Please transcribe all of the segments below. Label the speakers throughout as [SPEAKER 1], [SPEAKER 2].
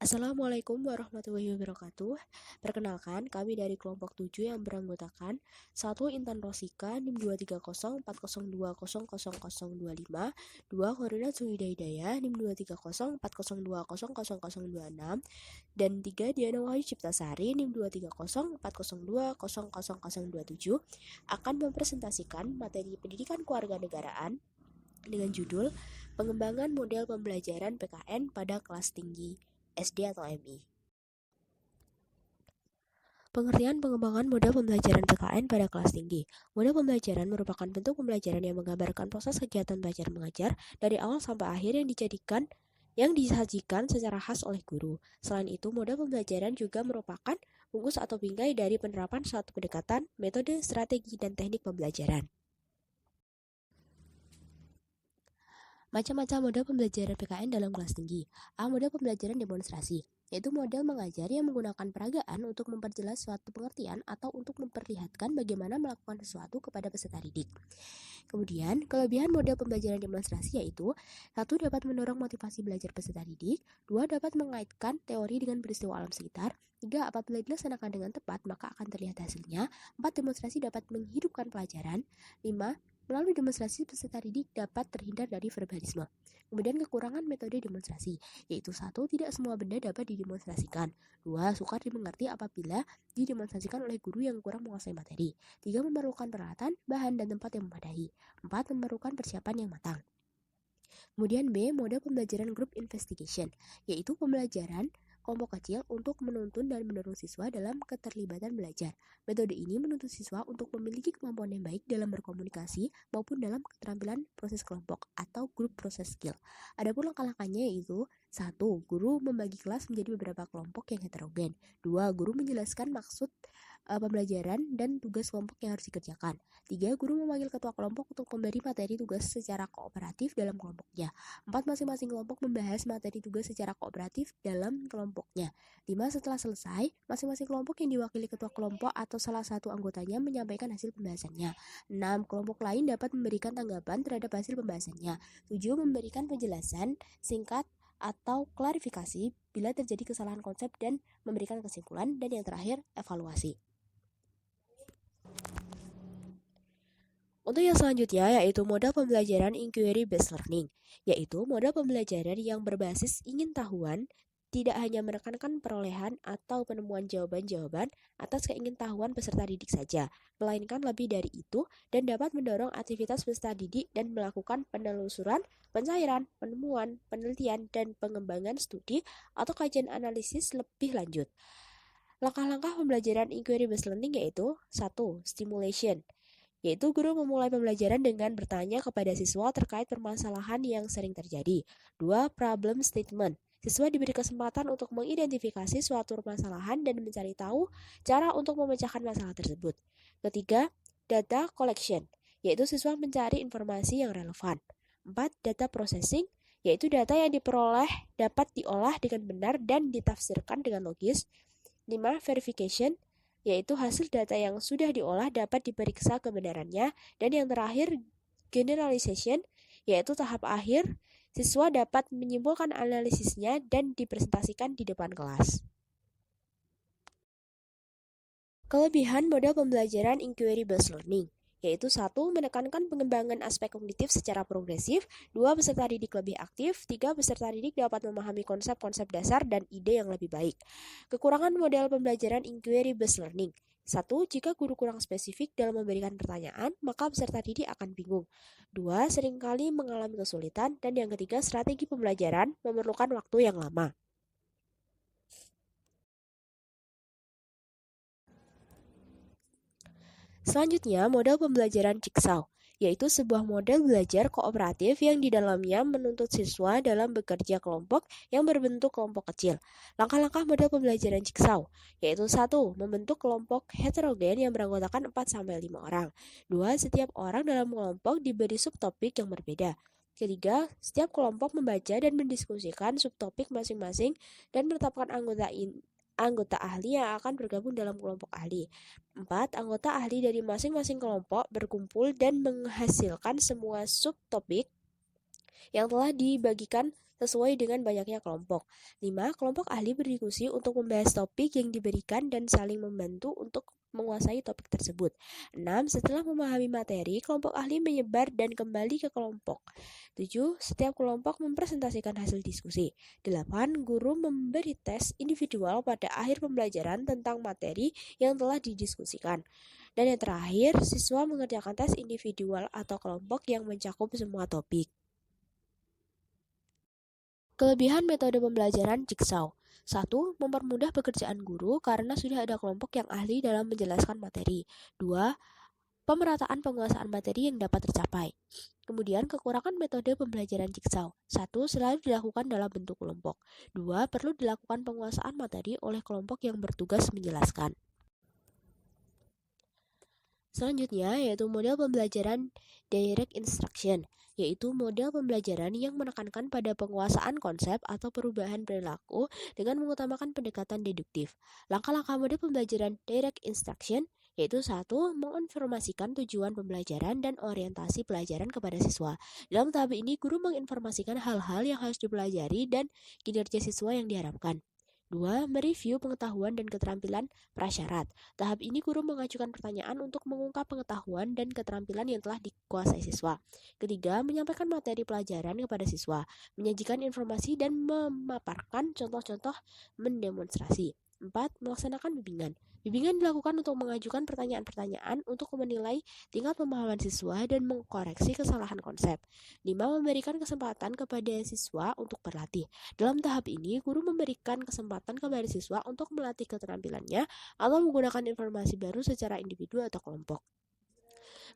[SPEAKER 1] Assalamualaikum warahmatullahi wabarakatuh. Perkenalkan, kami dari kelompok 7 yang beranggotakan 1. Intan Rosika, NIM 23040020025, 2. Koordinat Suhida Hidayah, NIM 23040200026, dan 3. Diana Wahyu Ciptasari, NIM 23040200027, akan mempresentasikan materi pendidikan kewarganegaraan dengan judul Pengembangan Model Pembelajaran PKN pada Kelas Tinggi SD atau MI. Pengertian pengembangan model pembelajaran PKN pada kelas tinggi. Model pembelajaran merupakan bentuk pembelajaran yang menggambarkan proses kegiatan belajar mengajar dari awal sampai akhir yang disajikan secara khas oleh guru. Selain itu, model pembelajaran juga merupakan bungkus atau bingkai dari penerapan suatu pendekatan, metode, strategi, dan teknik pembelajaran. Macam-macam model pembelajaran PKN dalam kelas tinggi. A. Model pembelajaran demonstrasi, yaitu model mengajar yang menggunakan peragaan untuk memperjelas suatu pengertian atau untuk memperlihatkan bagaimana melakukan sesuatu kepada peserta didik. Kemudian, kelebihan model pembelajaran demonstrasi yaitu 1. Dapat mendorong motivasi belajar peserta didik, 2. Dapat mengaitkan teori dengan peristiwa alam sekitar, 3. Apabila dilaksanakan dengan tepat, maka akan terlihat hasilnya, 4. Demonstrasi dapat menghidupkan pelajaran, 5. Melalui demonstrasi, peserta didik dapat terhindar dari verbalisme. Kemudian kekurangan metode demonstrasi, yaitu 1. Tidak semua benda dapat didemonstrasikan, 2. Sukar dimengerti apabila didemonstrasikan oleh guru yang kurang menguasai materi, 3. Memerlukan peralatan, bahan, dan tempat yang memadai, 4. Memerlukan persiapan yang matang. Kemudian B. Model pembelajaran group investigation, yaitu pembelajaran kelompok kecil untuk menuntun dan mendorong siswa dalam keterlibatan belajar. Metode ini menuntut siswa untuk memiliki kemampuan yang baik dalam berkomunikasi maupun dalam keterampilan proses kelompok atau group process skill. Adapun langkah-langkahnya yaitu 1. Guru membagi kelas menjadi beberapa kelompok yang heterogen. 2. Guru menjelaskan maksud pembelajaran dan tugas kelompok yang harus dikerjakan. 3. Guru memanggil ketua kelompok untuk memberi materi tugas secara kooperatif dalam kelompoknya. 4. Masing-masing kelompok membahas materi tugas secara kooperatif dalam kelompoknya. 5. Setelah selesai, masing-masing kelompok yang diwakili ketua kelompok atau salah satu anggotanya menyampaikan hasil pembahasannya. 6. Kelompok lain dapat memberikan tanggapan terhadap hasil pembahasannya. 7. Memberikan penjelasan singkat atau klarifikasi bila terjadi kesalahan konsep dan memberikan kesimpulan. Dan yang terakhir, evaluasi. Untuk yang selanjutnya yaitu model pembelajaran inquiry based learning, yaitu model pembelajaran yang berbasis ingin tahuan, tidak hanya menekankan perolehan atau penemuan jawaban-jawaban atas keingintahuan peserta didik saja, melainkan lebih dari itu dan dapat mendorong aktivitas peserta didik dan melakukan penelusuran, pencairan, penemuan, penelitian, dan pengembangan studi atau kajian analisis lebih lanjut. Langkah-langkah pembelajaran inquiry based learning yaitu 1. Stimulation, yaitu guru memulai pembelajaran dengan bertanya kepada siswa terkait permasalahan yang sering terjadi. 2. Problem statement, siswa diberi kesempatan untuk mengidentifikasi suatu permasalahan dan mencari tahu cara untuk memecahkan masalah tersebut. Ketiga, data collection, yaitu siswa mencari informasi yang relevan. 4. Data processing, yaitu data yang diperoleh dapat diolah dengan benar dan ditafsirkan dengan logis. 5. Verification, yaitu hasil data yang sudah diolah dapat diperiksa kebenarannya. Dan yang terakhir, generalization, yaitu tahap akhir, siswa dapat menyimpulkan analisisnya dan dipresentasikan di depan kelas. Kelebihan model pembelajaran inquiry based learning, yaitu 1. Menekankan pengembangan aspek kognitif secara progresif, 2. Peserta didik lebih aktif, 3. Peserta didik dapat memahami konsep-konsep dasar dan ide yang lebih baik. Kekurangan model pembelajaran inquiry based learning, 1. Jika guru kurang spesifik dalam memberikan pertanyaan, maka peserta didik akan bingung. 2. Seringkali mengalami kesulitan. Dan yang ketiga, strategi pembelajaran memerlukan waktu yang lama. Selanjutnya, model pembelajaran Jigsaw, yaitu sebuah model belajar kooperatif yang di dalamnya menuntut siswa dalam bekerja kelompok yang berbentuk kelompok kecil. Langkah-langkah model pembelajaran Jigsaw, yaitu 1. Membentuk kelompok heterogen yang beranggotakan 4-5 orang. 2. Setiap orang dalam kelompok diberi subtopik yang berbeda. Ketiga, setiap kelompok membaca dan mendiskusikan subtopik masing-masing dan menetapkan anggota ahli yang akan bergabung dalam kelompok ahli. 4. Anggota ahli dari masing-masing kelompok berkumpul dan menghasilkan semua subtopik yang telah dibagikan sesuai dengan banyaknya kelompok. 5. Kelompok ahli berdiskusi untuk membahas topik yang diberikan dan saling membantu untuk menguasai topik tersebut. 6. Setelah memahami materi, kelompok ahli menyebar dan kembali ke kelompok. 7. Setiap kelompok mempresentasikan hasil diskusi. 8. Guru memberi tes individual pada akhir pembelajaran tentang materi yang telah didiskusikan. Dan yang terakhir, siswa mengerjakan tes individual atau kelompok yang mencakup semua topik. Kelebihan metode pembelajaran jigsaw. 1. Mempermudah pekerjaan guru karena sudah ada kelompok yang ahli dalam menjelaskan materi. 2. Pemerataan penguasaan materi yang dapat tercapai. Kemudian kekurangan metode pembelajaran jigsaw. 1. Selalu dilakukan dalam bentuk kelompok. 2. Perlu dilakukan penguasaan materi oleh kelompok yang bertugas menjelaskan. Selanjutnya yaitu model pembelajaran direct instruction, yaitu model pembelajaran yang menekankan pada penguasaan konsep atau perubahan perilaku dengan mengutamakan pendekatan deduktif. Langkah-langkah model pembelajaran direct instruction yaitu 1. Menginformasikan tujuan pembelajaran dan orientasi pelajaran kepada siswa. Dalam tahap ini, guru menginformasikan hal-hal yang harus dipelajari dan kinerja siswa yang diharapkan. 2. Mereview pengetahuan dan keterampilan prasyarat. Tahap ini guru mengajukan pertanyaan untuk mengungkap pengetahuan dan keterampilan yang telah dikuasai siswa. 3. Menyampaikan materi pelajaran kepada siswa, menyajikan informasi dan memaparkan contoh-contoh mendemonstrasi. 4. Melaksanakan bimbingan. Bimbingan dilakukan untuk mengajukan pertanyaan-pertanyaan untuk menilai tingkat pemahaman siswa dan mengkoreksi kesalahan konsep. 5. Memberikan kesempatan kepada siswa untuk berlatih. Dalam tahap ini, guru memberikan kesempatan kepada siswa untuk melatih keterampilannya atau menggunakan informasi baru secara individu atau kelompok.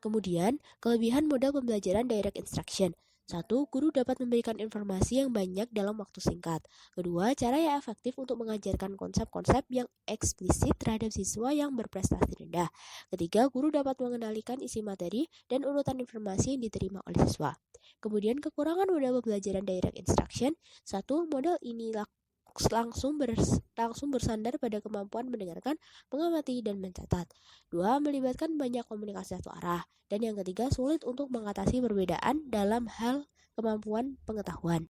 [SPEAKER 1] Kemudian, kelebihan model pembelajaran direct instruction. 1. Guru dapat memberikan informasi yang banyak dalam waktu singkat. 2. Cara yang efektif untuk mengajarkan konsep-konsep yang eksplisit terhadap siswa yang berprestasi rendah. 3. Guru dapat mengendalikan isi materi dan urutan informasi yang diterima oleh siswa. Kemudian kekurangan model pembelajaran direct instruction. 1. Model ini langsung bersandar pada kemampuan mendengarkan, mengamati, dan mencatat. 2. Melibatkan banyak komunikasi satu arah. Dan yang ketiga, sulit untuk mengatasi perbedaan dalam hal kemampuan pengetahuan.